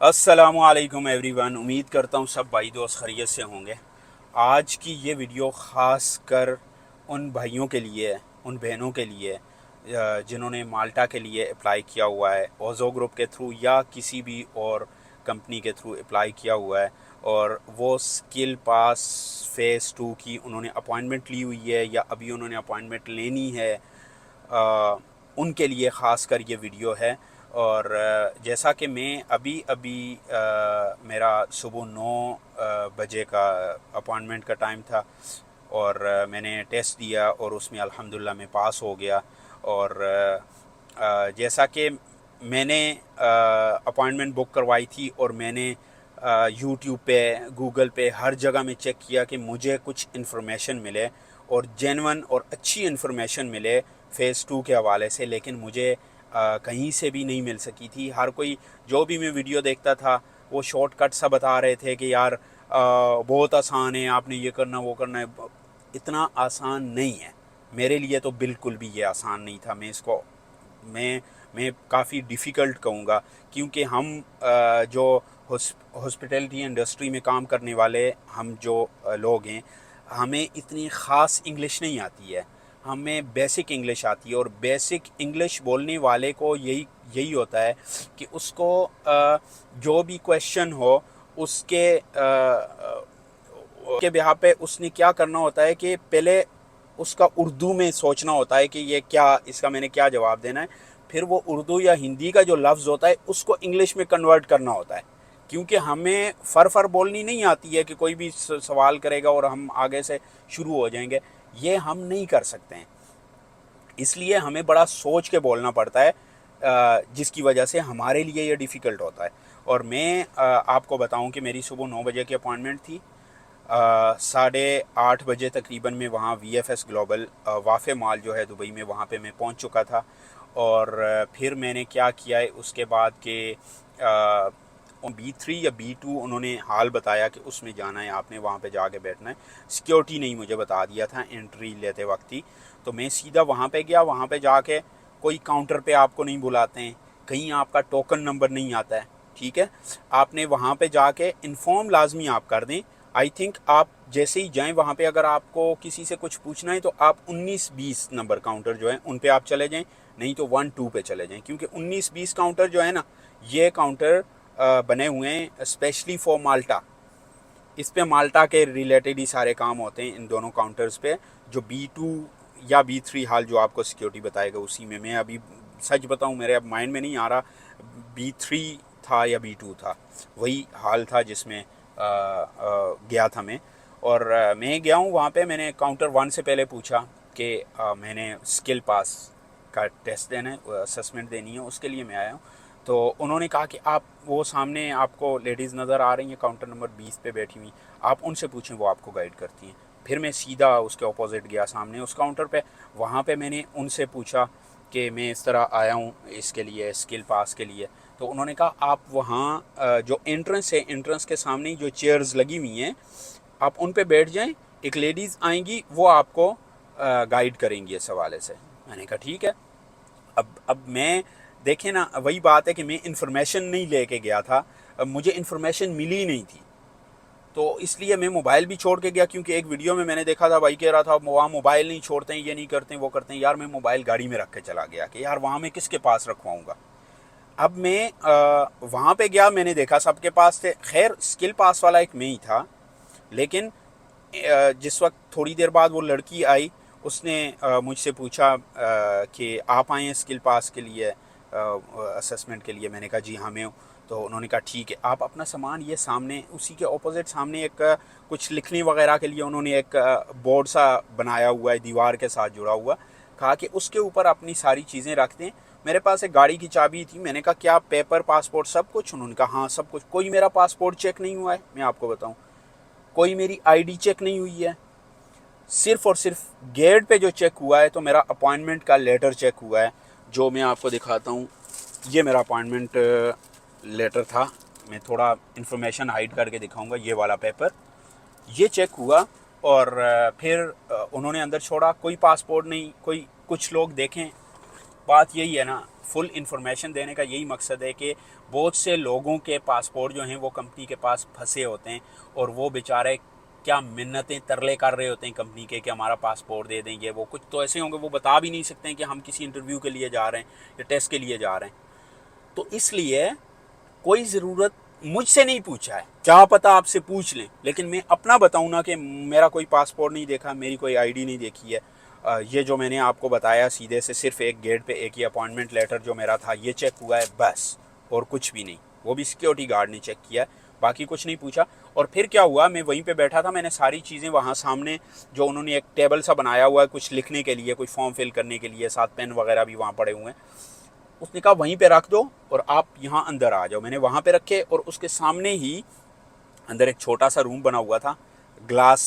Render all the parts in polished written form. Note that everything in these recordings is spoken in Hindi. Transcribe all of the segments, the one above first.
अस्सलामुअलैकुम एवरीवन। उम्मीद करता हूँ सब भाई दोस्त खैरियत से होंगे। आज की ये वीडियो ख़ास कर उन भाइयों के लिए, उन बहनों के लिए जिन्होंने माल्टा के लिए अप्लाई किया हुआ है ओज़ो ग्रुप के थ्रू या किसी भी और कंपनी के थ्रू अप्लाई किया हुआ है और वो स्किल पास फ़ेज़ 2 की उन्होंने अपॉइंटमेंट ली हुई है या अभी उन्होंने अपॉइंटमेंट लेनी है। उनके लिए ख़ास कर ये वीडियो है। और जैसा कि मैं अभी अभी मेरा सुबह 9 बजे का अपॉइंटमेंट का टाइम था और मैंने टेस्ट दिया और उसमें अल्हम्दुलिल्लाह मैं पास हो गया। और जैसा कि मैंने अपॉइंटमेंट बुक करवाई थी और मैंने यूट्यूब पे, गूगल पे, हर जगह में चेक किया कि मुझे कुछ इन्फॉर्मेशन मिले और जेन्युइन और अच्छी इन्फॉर्मेशन मिले फ़ेज़ 2 के हवाले से, लेकिन मुझे कहीं से भी नहीं मिल सकी थी। हर कोई जो भी मैं वीडियो देखता था वो शॉर्टकट सा बता रहे थे कि यार बहुत आसान है, आपने ये करना वो करना है। इतना आसान नहीं है। मेरे लिए तो बिल्कुल भी ये आसान नहीं था। मैं काफ़ी डिफ़िकल्ट कहूँगा, क्योंकि हम जो हॉस्पिटैलिटी इंडस्ट्री में काम करने वाले हम जो लोग हैं, हमें इतनी ख़ास इंग्लिश नहीं आती है। हमें बेसिक इंग्लिश आती है और बेसिक इंग्लिश बोलने वाले को यही यही होता है कि उसको जो भी क्वेश्चन हो उसके के बिहार पे उसने क्या करना होता है कि पहले उसका उर्दू में सोचना होता है कि ये क्या, इसका मैंने क्या जवाब देना है। फिर वो उर्दू या हिंदी का जो लफ्ज़ होता है उसको इंग्लिश में कन्वर्ट करना होता है, क्योंकि हमें फर बोलनी नहीं आती है कि कोई भी सवाल करेगा और हम आगे से शुरू हो जाएंगे। ये हम नहीं कर सकते हैं, इसलिए हमें बड़ा सोच के बोलना पड़ता है, जिसकी वजह से हमारे लिए ये डिफ़िकल्ट होता है। और मैं आपको बताऊं कि मेरी सुबह 9 बजे की अपॉइंटमेंट थी। 8:30 बजे तकरीबन में वहाँ VFS ग्लोबल वाफ़े मॉल जो है दुबई में, वहाँ पे मैं पहुँच चुका था। और फिर मैंने क्या किया है उसके बाद के B3 या B2 उन्होंने हाल बताया कि उसमें जाना है, आपने वहाँ पे जाके बैठना है। सिक्योरिटी नहीं मुझे बता दिया था एंट्री लेते वक्त ही, तो मैं सीधा वहाँ पे गया। वहाँ पे जाके कोई काउंटर पे आपको नहीं बुलाते हैं, कहीं आपका टोकन नंबर नहीं आता है, ठीक है। आपने वहाँ पे जाके इन्फॉर्म लाजमी आप कर दें। आई थिंक आप जैसे ही जाएं वहाँ पे, अगर आपको किसी से कुछ पूछना है तो आप 19-20 नंबर काउंटर जो है उन पे आप चले जाएं, नहीं तो 1-2 पे चले जाएं, क्योंकि 19-20 काउंटर जो है ना, ये काउंटर बने हुए हैं स्पेशली फॉर माल्टा। इस पे माल्टा के रिलेटेड ही सारे काम होते हैं इन दोनों काउंटर्स पे। जो B2 या B3 हाल जो आपको सिक्योरिटी बताएगा उसी में, मैं अभी सच बताऊं मेरे अब माइंड में नहीं आ रहा B3 था या B2 था, वही हाल था जिसमें गया था मैं। और मैं गया हूँ वहाँ पे, मैंने काउंटर 1 से पहले पूछा कि मैंने स्किल पास का टेस्ट देना है, असेसमेंट देनी है, उसके लिए मैं आया हूँ। तो उन्होंने कहा कि आप वो सामने आपको लेडीज़ नज़र आ रही हैं काउंटर नंबर 20 पे बैठी हुई, आप उनसे पूछें, वो आपको गाइड करती हैं। फिर मैं सीधा उसके ऑपोजिट गया सामने उस काउंटर पे, वहाँ पे मैंने उनसे पूछा कि मैं इस तरह आया हूँ इसके लिए, स्किल पास के लिए। तो उन्होंने कहा आप वहाँ जो एंट्रेंस है, एंट्रेंस के सामने जो चेयर्स लगी हुई हैं आप उन पे बैठ जाएं, एक लेडीज़ आएंगी वो आपको गाइड करेंगी इस हवाले से। मैंने कहा ठीक है। अब मैं, देखें ना, वही बात है कि मैं इन्फॉर्मेशन नहीं लेके गया था, मुझे इन्फॉर्मेशन मिली नहीं थी, तो इसलिए मैं मोबाइल भी छोड़ के गया। क्योंकि एक वीडियो में मैंने देखा था, भाई कह रहा था वहाँ मोबाइल नहीं छोड़ते हैं, ये नहीं करते हैं, वो करते हैं। यार मैं मोबाइल गाड़ी में रख के चला गया कि यार वहाँ मैं किसके पास रखवाऊँगा। अब मैं वहाँ पे गया, मैंने देखा सबके पास थे। खैर स्किल पास वाला एक मैं ही था, लेकिन जिस वक्त थोड़ी देर बाद वो लड़की आई, उसने मुझसे पूछा कि आप आए हैं स्किल पास के लिए, असेसमेंट के लिए। मैंने कहा जी हाँ मैं हूँ। तो उन्होंने कहा ठीक है, आप अपना सामान ये सामने, उसी के ऑपोजिट सामने एक कुछ लिखने वगैरह के लिए उन्होंने एक बोर्ड सा बनाया हुआ है दीवार के साथ जुड़ा हुआ। कहा कि उसके ऊपर अपनी सारी चीज़ें रख दें। मेरे पास एक गाड़ी की चाबी थी। मैंने कहा क्या पेपर, पासपोर्ट सब कुछ? उन्होंने कहा हाँ सब कुछ। कोई मेरा पासपोर्ट चेक नहीं हुआ है, मैं आपको बताऊँ, कोई मेरी आईडी चेक नहीं हुई है। सिर्फ और सिर्फ गेट पे जो चेक हुआ है तो मेरा अपॉइंटमेंट का लेटर चेक हुआ है, जो मैं आपको दिखाता हूँ। ये मेरा अपॉइंटमेंट लेटर था। मैं थोड़ा इन्फॉर्मेशन हाइड करके दिखाऊंगा। ये वाला पेपर, ये चेक हुआ और फिर उन्होंने अंदर छोड़ा। कोई पासपोर्ट नहीं, कोई, कुछ लोग देखें, बात यही है ना, फुल इन्फॉर्मेशन देने का यही मकसद है कि बहुत से लोगों के पासपोर्ट जो हैं वो कंपनी के पास फंसे होते हैं और वो बेचारे क्या मिन्नतें तरले कर रहे होते हैं कंपनी के कि हमारा पासपोर्ट दे देंगे। वो कुछ तो ऐसे होंगे वो बता भी नहीं सकते हैं कि हम किसी इंटरव्यू के लिए जा रहे हैं या टेस्ट के लिए जा रहे हैं। तो इसलिए कोई ज़रूरत मुझसे नहीं पूछा है, क्या पता आपसे पूछ लें, लेकिन मैं अपना बताऊं ना कि मेरा कोई पासपोर्ट नहीं देखा, मेरी कोई आईडी नहीं देखी है। ये जो मैंने आपको बताया सीधे से सिर्फ एक गेट पे एक ही अपॉइंटमेंट लेटर जो मेरा था ये चेक हुआ है बस, और कुछ भी नहीं। वो भी सिक्योरिटी गार्ड ने चेक किया है, बाकी कुछ नहीं पूछा। और फिर क्या हुआ, मैं वहीं पे बैठा था, मैंने सारी चीज़ें वहाँ सामने जो उन्होंने एक टेबल सा बनाया हुआ है कुछ लिखने के लिए, कोई फॉर्म फिल करने के लिए, साथ पेन वगैरह भी वहाँ पड़े हुए हैं, उसने कहा वहीं पे रख दो और आप यहाँ अंदर आ जाओ। मैंने वहाँ पे रखे और उसके सामने ही अंदर एक छोटा सा रूम बना हुआ था, ग्लास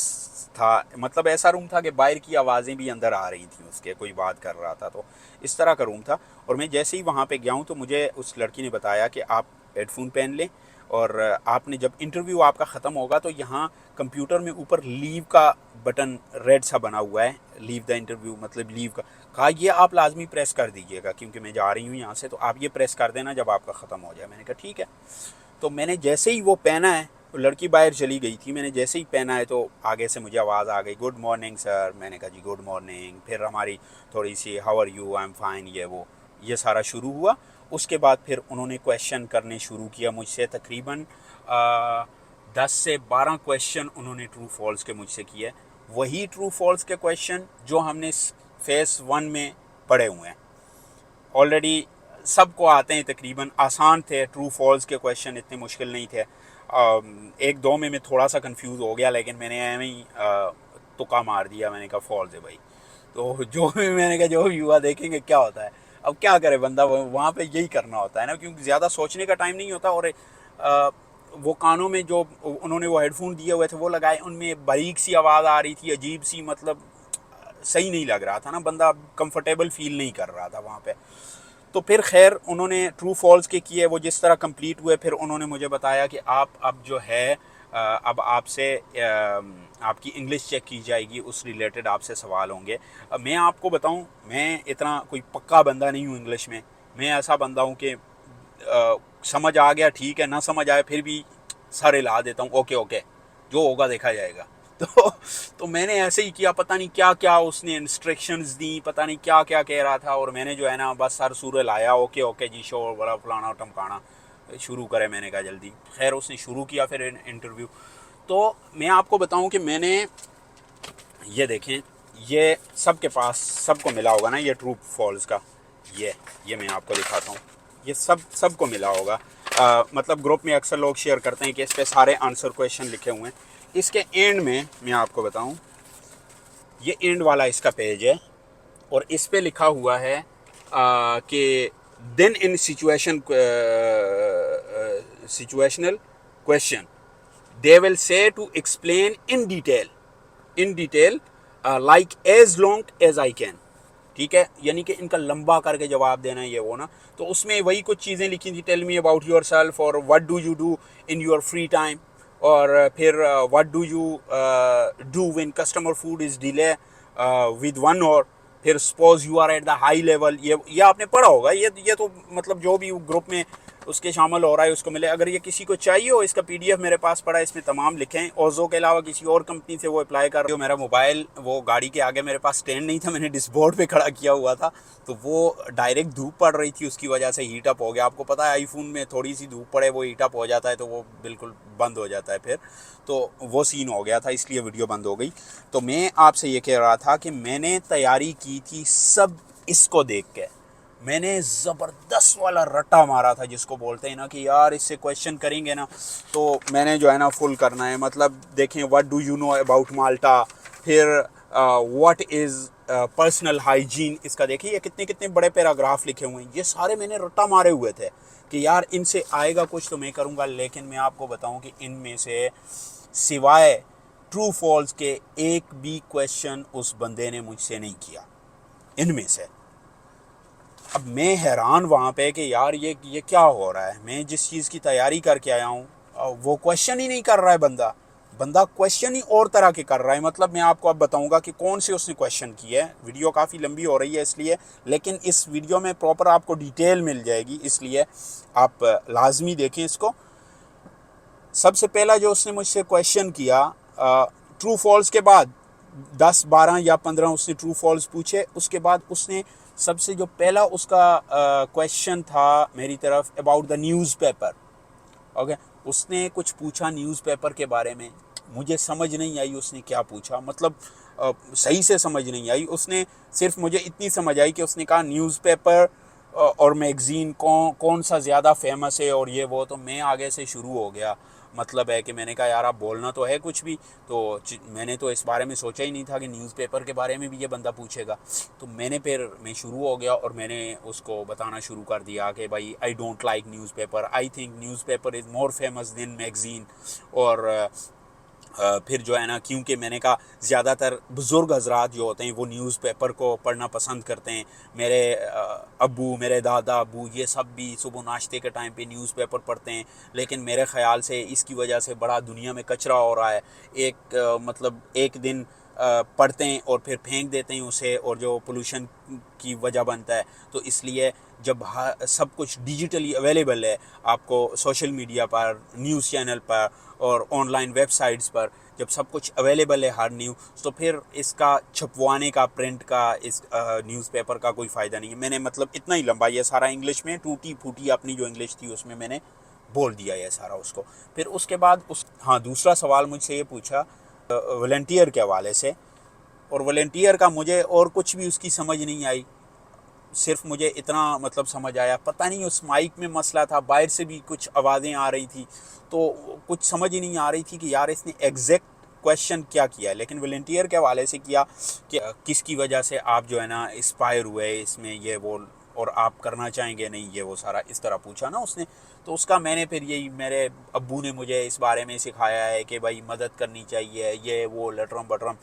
था, मतलब ऐसा रूम था कि बाहर की आवाज़ें भी अंदर आ रही थी उसके, कोई बात कर रहा था, तो इस तरह का रूम था। और मैं जैसे ही वहाँ पे गया हूँ तो मुझे उस लड़की ने बताया कि आप हेडफोन पहन लें और आपने जब इंटरव्यू आपका ख़त्म होगा तो यहाँ कंप्यूटर में ऊपर लीव का बटन रेड सा बना हुआ है, लीव द इंटरव्यू मतलब लीव का, कहा ये आप लाजमी प्रेस कर दीजिएगा क्योंकि मैं जा रही हूँ यहाँ से, तो आप ये प्रेस कर देना जब आपका ख़त्म हो जाए। मैंने कहा ठीक है। तो मैंने जैसे ही वो पहना है, तो लड़की बाहर चली गई थी, मैंने जैसे ही पहना है तो आगे से मुझे आवाज़ आ गई, गुड मॉर्निंग सर। मैंने कहा जी गुड मॉर्निंग। फिर हमारी थोड़ी सी how are you, I am fine, ये सारा शुरू हुआ। उसके बाद फिर उन्होंने क्वेश्चन करने शुरू किया मुझसे, तकरीबन 10 से 12 क्वेश्चन उन्होंने ट्रू फॉल्स के मुझसे किए, वही ट्रू फॉल्स के क्वेश्चन जो हमने फेस 1 में पढ़े हुए हैं ऑलरेडी, सबको आते हैं, तकरीबन आसान थे। ट्रू फॉल्स के क्वेश्चन इतने मुश्किल नहीं थे। एक दो में मैं थोड़ा सा कंफ्यूज हो गया, लेकिन मैंने एवं ही तुक्का मार दिया, मैंने कहा फॉल्स है भाई। तो जो भी मैंने कहा जो भी हुआ देखेंगे क्या होता है। अब क्या करे बंदा, वहाँ पे यही करना होता है ना, क्योंकि ज़्यादा सोचने का टाइम नहीं होता। और वो कानों में जो उन्होंने वो हेडफोन दिए हुए थे वो लगाए, उनमें बारीक सी आवाज़ आ रही थी, अजीब सी, मतलब सही नहीं लग रहा था ना, बंदा कंफर्टेबल फील नहीं कर रहा था वहाँ पे। तो फिर खैर उन्होंने ट्रू फॉल्स के किए, वो जिस तरह कंप्लीट हुए, फिर उन्होंने मुझे बताया कि आप अब जो है अब आपसे आपकी इंग्लिश चेक की जाएगी, उस रिलेटेड आपसे सवाल होंगे। अब मैं आपको बताऊं, मैं इतना कोई पक्का बंदा नहीं हूं इंग्लिश में। मैं ऐसा बंदा हूं कि समझ आ गया ठीक है, ना समझ आए फिर भी सर हिला देता हूँ, ओके ओके जो होगा देखा जाएगा। तो मैंने ऐसे ही किया, पता नहीं क्या क्या उसने इंस्ट्रक्शंस दी, पता नहीं क्या क्या कह रहा था, और मैंने जो है ना बस सर सूर लाया, ओके ओके जी शोर बड़ा फलाना टमकाना, शुरू करे। मैंने कहा जल्दी। खैर उसने शुरू किया फिर इंटरव्यू। तो मैं आपको बताऊं कि मैंने ये देखें, ये सबके पास सबको मिला होगा ना ये ट्रू फॉल्स का, ये मैं आपको दिखाता हूँ, ये सबको मिला होगा। मतलब ग्रुप में अक्सर लोग शेयर करते हैं कि इस पर सारे आंसर क्वेश्चन लिखे हुए हैं। इसके एंड में मैं आपको बताऊं, ये एंड वाला इसका पेज है और इस पे लिखा हुआ है कि then in situational question they will say to explain in detail like as long as I can. ठीक है, यानी कि इनका लंबा करके जवाब देना है ये वो ना। तो उसमें वही कुछ चीज़ें लिखी थी, tell me about yourself और what do you do in your free time, और फिर what do you do when customer food is delay with 1 hour, फिर suppose you are at the high level. ये आपने पढ़ा होगा, ये तो मतलब जो भी ग्रुप में उसके शामिल हो रहा है उसको मिले। अगर ये किसी को चाहिए हो, इसका पीडीएफ मेरे पास पड़ा है, इसमें तमाम लिखे हैं। ओजो के अलावा किसी और कंपनी से वो अप्लाई कर रहे हो। मेरा मोबाइल वो गाड़ी के आगे मेरे पास स्टैंड नहीं था, मैंने डिस्कबोर्ड पे खड़ा किया हुआ था, तो वो डायरेक्ट धूप पड़ रही थी, उसकी वजह से हीट अप हो गया। आपको पता है आईफोन में थोड़ी सी धूप पड़े वो हीट अप हो जाता है, तो वो बिल्कुल बंद हो जाता है फिर। तो वो सीन हो गया था, इसलिए वीडियो बंद हो गई। तो मैं आपसे ये कह रहा था कि मैंने तैयारी की थी सब इसको देख के, मैंने ज़बरदस्त वाला रट्टा मारा था, जिसको बोलते हैं ना कि यार इससे क्वेश्चन करेंगे ना तो मैंने जो है ना फुल करना है। मतलब देखें, what do you know about Malta, फिर व्हाट इज़ पर्सनल हाइजीन, इसका देखिए ये कितने कितने बड़े पैराग्राफ लिखे हुए हैं। ये सारे मैंने रट्टा मारे हुए थे कि यार इनसे आएगा कुछ तो मैं करूँगा। लेकिन मैं आपको बताऊँ कि इनमें से सिवाय ट्रू फॉल्स के एक भी क्वेश्चन उस बंदे ने मुझसे नहीं किया इनमें से। अब मैं हैरान वहाँ पे कि यार ये क्या हो रहा है, मैं जिस चीज़ की तैयारी करके आया हूँ वो क्वेश्चन ही नहीं कर रहा है बंदा। बंदा क्वेश्चन ही और तरह के कर रहा है। मतलब मैं आपको अब बताऊंगा कि कौन से उसने क्वेश्चन किए हैं। वीडियो काफ़ी लंबी हो रही है इसलिए, लेकिन इस वीडियो में प्रॉपर आपको डिटेल मिल जाएगी, इसलिए आप लाजमी देखें इसको। सबसे पहला जो उसने मुझसे क्वेश्चन किया, ट्रू फॉल्स के बाद 10 12 या 15 उसने ट्रू फॉल्स पूछे। उसके बाद उसने सबसे जो पहला उसका क्वेश्चन था मेरी तरफ, अबाउट द न्यूज़पेपर। ओके, उसने कुछ पूछा न्यूज़पेपर के बारे में। मुझे समझ नहीं आई उसने क्या पूछा, मतलब सही से समझ नहीं आई। उसने सिर्फ मुझे इतनी समझ आई कि उसने कहा न्यूज़पेपर और मैगज़ीन कौन सा ज़्यादा फेमस है और ये वो। तो मैं आगे से शुरू हो गया, मतलब है कि मैंने कहा यार आप बोलना तो है कुछ भी। तो मैंने तो इस बारे में सोचा ही नहीं था कि न्यूज़पेपर के बारे में भी ये बंदा पूछेगा। तो मैं शुरू हो गया और मैंने उसको बताना शुरू कर दिया कि भाई I don't like newspaper, I think newspaper is more famous than magazine. और फिर जो है ना, क्योंकि मैंने कहा ज़्यादातर बुज़ुर्ग हजरात जो होते हैं वो न्यूज़पेपर को पढ़ना पसंद करते हैं। मेरे अब्बू, मेरे दादा अब्बू, ये सब भी सुबह नाश्ते के टाइम पे न्यूज़पेपर पढ़ते हैं। लेकिन मेरे ख़्याल से इसकी वजह से बड़ा दुनिया में कचरा हो रहा है। मतलब एक दिन पढ़ते हैं और फिर फेंक देते हैं उसे, और जो पोल्यूशन की वजह बनता है। तो इसलिए जब सब कुछ डिजिटली अवेलेबल है आपको सोशल मीडिया पर, न्यूज़ चैनल पर और ऑनलाइन वेबसाइट्स पर, जब सब कुछ अवेलेबल है हर न्यूज़, तो फिर इसका छपवाने का, प्रिंट का, इस न्यूज़पेपर का कोई फ़ायदा नहीं है। मैंने मतलब इतना ही लंबा ये सारा इंग्लिश में टूटी फूटी अपनी जो इंग्लिश थी उसमें मैंने बोल दिया ये सारा उसको। फिर उसके बाद हाँ, दूसरा सवाल मुझसे ये पूछा वॉलंटियर के हवाले से। और वॉलंटियर का मुझे और कुछ भी उसकी समझ नहीं आई। सिर्फ मुझे इतना मतलब समझ आया, पता नहीं उस माइक में मसला था, बाहर से भी कुछ आवाज़ें आ रही थी, तो कुछ समझ ही नहीं आ रही थी कि यार इसने एग्जैक्ट क्वेश्चन क्या किया है। लेकिन वॉलंटियर के हवाले से किया कि किसकी वजह से आप जो है ना इंस्पायर हुए इसमें, ये वो, और आप करना चाहेंगे नहीं, ये वो सारा इस तरह पूछा ना उसने। तो उसका मैंने फिर यही, मेरे अब्बू ने मुझे इस बारे में सिखाया है कि भाई मदद करनी चाहिए, ये वो लटरम बटरम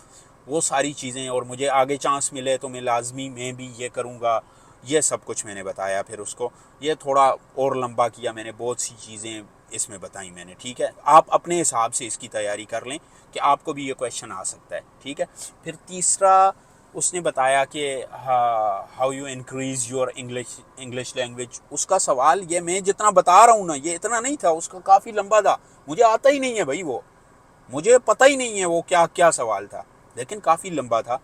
वो सारी चीज़ें, और मुझे आगे चांस मिले तो मैं भी ये करूँगा। ये सब कुछ मैंने बताया फिर उसको। ये थोड़ा और लंबा किया मैंने, बहुत सी चीज़ें इसमें बताई मैंने। ठीक है, आप अपने हिसाब से इसकी तैयारी कर लें कि आपको भी ये क्वेश्चन आ सकता है। ठीक है। फिर तीसरा उसने बताया कि how you increase your English language. उसका सवाल ये मैं जितना बता रहा हूँ ना, ये इतना नहीं था, उसका काफ़ी लंबा था। मुझे आता ही नहीं है भाई, वो मुझे पता ही नहीं है वो क्या क्या सवाल था, लेकिन काफ़ी लंबा था।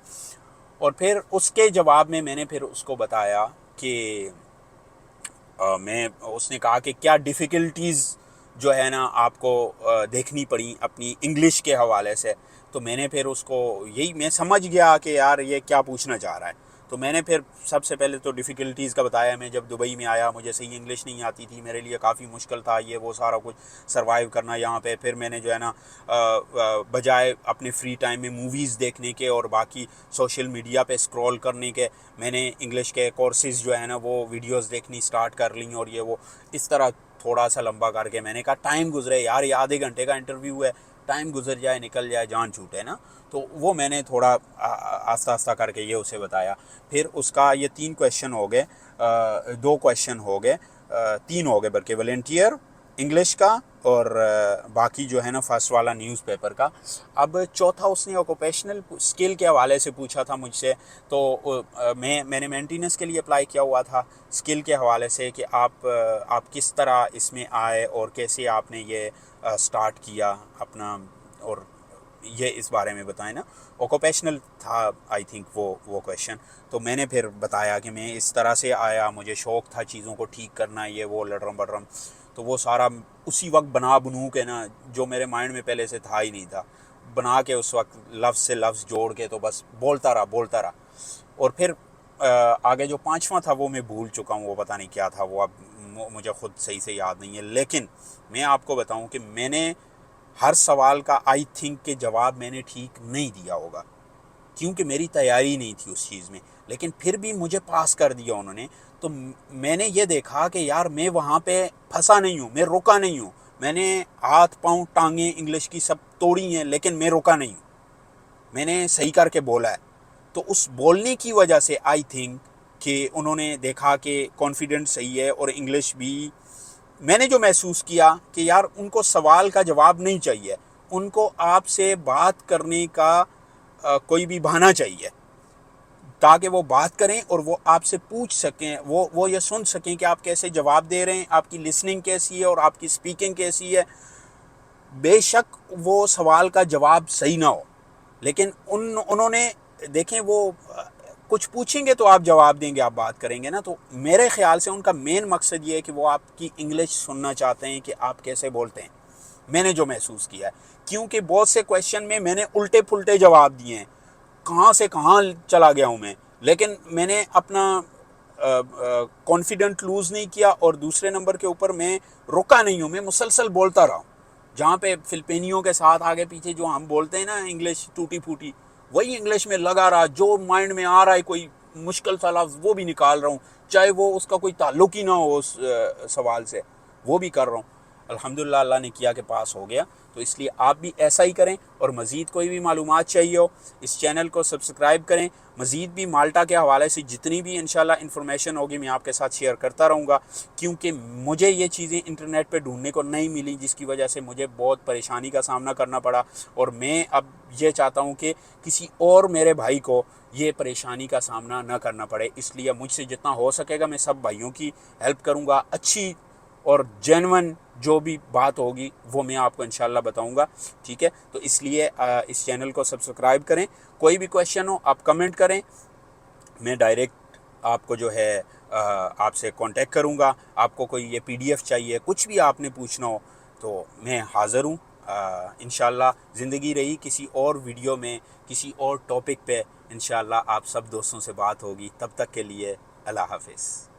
और फिर उसके जवाब में मैंने फिर उसको बताया कि उसने कहा कि क्या डिफ़िकल्टीज़ जो है ना आपको देखनी पड़ी अपनी इंग्लिश के हवाले से। तो मैंने फिर उसको यही, मैं समझ गया कि यार ये क्या पूछना चाह रहा है। तो मैंने फिर सबसे पहले तो डिफ़िकल्टीज़ का बताया। मैं जब दुबई में आया मुझे सही इंग्लिश नहीं आती थी, मेरे लिए काफ़ी मुश्किल था ये वो सारा कुछ सरवाइव करना यहाँ पे। फिर मैंने जो है ना बजाय अपने फ्री टाइम में मूवीज़ देखने के और बाकी सोशल मीडिया पे स्क्रॉल करने के, मैंने इंग्लिश के कोर्सेज़ जो है ना वो वीडियोस देखनी स्टार्ट कर ली। और ये वो इस तरह थोड़ा सा लंबा करके मैंने कहा टाइम गुजरे यार, ये आधे घंटे का इंटरव्यू है, टाइम गुजर जाए, निकल जाए, जान छूटे ना। तो वो मैंने थोड़ा आस्ता आस्ता करके ये उसे बताया। फिर उसका ये 3 क्वेश्चन हो गए, 2 क्वेश्चन हो गए, 3 हो गए बल्कि, वॉलंटियर, इंग्लिश का, और बाकी जो है ना फर्स्ट वाला न्यूज़पेपर का। अब चौथा उसने ऑक्यूपेशनल स्किल के हवाले से पूछा था मुझसे। तो मैंने मेंटेनेंस के लिए अप्लाई किया हुआ था, स्किल के हवाले से कि आप किस तरह इसमें आए और कैसे आपने ये स्टार्ट किया अपना, और ये इस बारे में बताएं ना। ऑक्यूपेशनल था आई थिंक वो क्वेश्चन। तो मैंने फिर बताया कि मैं इस तरह से आया, मुझे शौक़ था चीज़ों को ठीक करना, ये वो लटरम बटरम। तो वो सारा उसी वक्त बनू के ना, जो मेरे माइंड में पहले से था ही नहीं था, बना के उस वक्त लफ्ज़ से लफ्ज़ जोड़ के तो बस बोलता रहा। और फिर आगे जो 5वां था वो मैं भूल चुका हूँ, वो पता नहीं क्या था, वो अब मुझे ख़ुद सही से याद नहीं है। लेकिन मैं आपको बताऊँ कि मैंने हर सवाल का आई थिंक के जवाब मैंने ठीक नहीं दिया होगा, क्योंकि मेरी तैयारी नहीं थी उस चीज़ में। लेकिन फिर भी मुझे पास कर दिया उन्होंने। तो मैंने ये देखा कि यार मैं वहाँ पे फंसा नहीं हूँ, मैं रुका नहीं हूँ। मैंने हाथ पाँव टांगें इंग्लिश की सब तोड़ी हैं, लेकिन मैं रुका नहीं हूँ, मैंने सही करके बोला है। तो उस बोलने की वजह से आई थिंक कि उन्होंने देखा कि कॉन्फिडेंस सही है, और इंग्लिश भी मैंने जो महसूस किया कि यार उनको सवाल का जवाब नहीं चाहिए, उनको आपसे बात करने का कोई भी बहाना चाहिए, ताकि वो बात करें और वो आपसे पूछ सकें, वो ये सुन सकें कि आप कैसे जवाब दे रहे हैं, आपकी लिसनिंग कैसी है और आपकी स्पीकिंग कैसी है। बेशक वो सवाल का जवाब सही ना हो, लेकिन उन्होंने देखें, वो कुछ पूछेंगे तो आप जवाब देंगे, आप बात करेंगे ना। तो मेरे ख्याल से उनका मेन मकसद ये है कि वो आपकी इंग्लिश सुनना चाहते हैं कि आप कैसे बोलते हैं। मैंने जो महसूस किया है, क्योंकि बहुत से क्वेश्चन में मैंने उल्टे पुल्टे जवाब दिए हैं, कहाँ से कहाँ चला गया हूँ मैं, लेकिन मैंने अपना कॉन्फिडेंट लूज़ नहीं किया और दूसरे नंबर के ऊपर मैं रुका नहीं हूँ, मैं मुसलसल बोलता रहा हूँ। जहाँ पे फिलिपिनियों के साथ आगे पीछे जो हम बोलते हैं ना इंग्लिश टूटी फूटी, वही इंग्लिश में लगा रहा, जो माइंड में आ रहा है कोई मुश्किल सा लफ्ज़ वो भी निकाल रहा हूँ, चाहे वो उसका कोई ताल्लुक ही ना हो उस सवाल से, वो भी कर रहा हूँ। अल्हम्दुलिल्लाह अल्लाह ने किया कि पास हो गया। तो इसलिए आप भी ऐसा ही करें, और मज़ीद कोई भी मालूमात चाहिए हो इस चैनल को सब्सक्राइब करें। मज़ीद भी माल्टा के हवाले से जितनी भी इंशाल्लाह इन्फॉर्मेशन होगी मैं आपके साथ शेयर करता रहूँगा, क्योंकि मुझे ये चीज़ें इंटरनेट पे ढूंढने को नहीं मिली, जिसकी वजह से मुझे बहुत परेशानी का सामना करना पड़ा। और मैं अब ये चाहता हूँ कि किसी और मेरे भाई को ये परेशानी का सामना न करना पड़े, इसलिए मुझसे जितना हो सकेगा मैं सब भाइयों की हेल्प करूँगा। अच्छी और जेन्युइन जो भी बात होगी वो मैं आपको इंशाल्लाह बताऊंगा, ठीक है। तो इसलिए इस चैनल को सब्सक्राइब करें। कोई भी क्वेश्चन हो आप कमेंट करें, मैं डायरेक्ट आपको जो है आपसे कांटेक्ट करूंगा। आपको कोई ये पीडीएफ चाहिए, कुछ भी आपने पूछना हो तो मैं हाज़िर हूँ। इंशाल्लाह ज़िंदगी रही किसी और वीडियो में किसी और टॉपिक पे इंशाल्लाह आप सब दोस्तों से बात होगी। तब तक के लिए अल्लाह हाफ़िज़।